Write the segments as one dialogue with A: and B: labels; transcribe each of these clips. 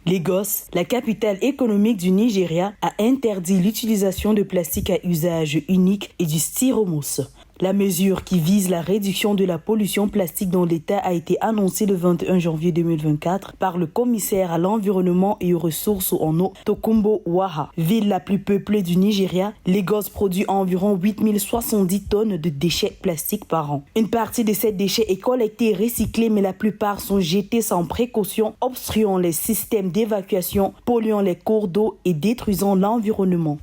A: Lagos, la capitale économique du Nigeria, a interdit l'utilisation de plastique à usage unique et du styromousse. La mesure qui vise la réduction de la pollution plastique dans l'État a été annoncée le 21 janvier 2024 par le commissaire à l'environnement et aux ressources en eau, Tokunbo Wahab. Ville la plus peuplée du Nigeria, Lagos produit environ 8070 tonnes de déchets plastiques par an. Une partie de ces déchets est collectée et recyclée, mais la plupart sont jetés sans précaution, obstruant les systèmes d'évacuation, polluant les cours d'eau et détruisant l'environnement.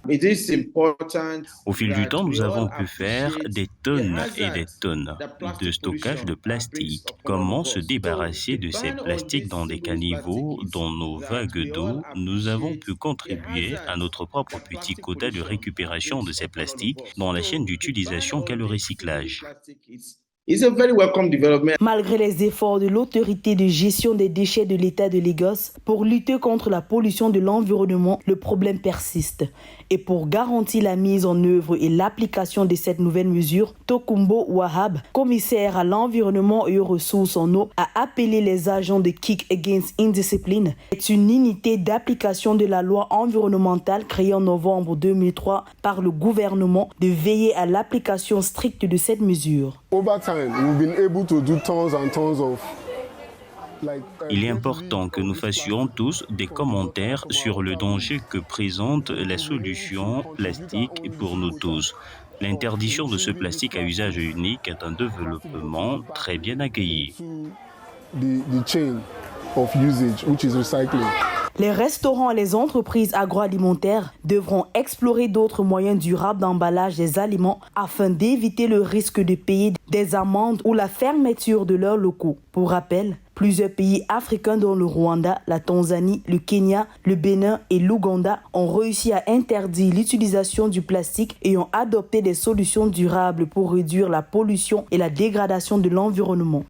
B: Au fil du temps, nous avons pu faire des tonnes et des tonnes de stockage de plastique. Comment se débarrasser de ces plastiques dans des caniveaux, dans nos vagues d'eau? Nous avons pu contribuer à notre propre petit quota de récupération de ces plastiques dans la chaîne d'utilisation qu'est le recyclage.
A: Malgré les efforts de l'autorité de gestion des déchets de l'État de Lagos pour lutter contre la pollution de l'environnement, le problème persiste. Et pour garantir la mise en œuvre et l'application de cette nouvelle mesure, Tokunbo Wahab, commissaire à l'environnement et aux ressources en eau, a appelé les agents de Kick Against Indiscipline. C'est une unité d'application de la loi environnementale créée en novembre 2003 par le gouvernement de veiller à l'application stricte de cette mesure.
B: Il est important que nous fassions tous des commentaires sur le danger que présente la solution plastique pour nous tous. L'interdiction de ce plastique à usage unique est un développement très bien accueilli.
A: Les restaurants et les entreprises agroalimentaires devront explorer d'autres moyens durables d'emballage des aliments afin d'éviter le risque de payer des amendes ou la fermeture de leurs locaux. Pour rappel, plusieurs pays africains dont le Rwanda, la Tanzanie, le Kenya, le Bénin et l'Ouganda ont réussi à interdire l'utilisation du plastique et ont adopté des solutions durables pour réduire la pollution et la dégradation de l'environnement.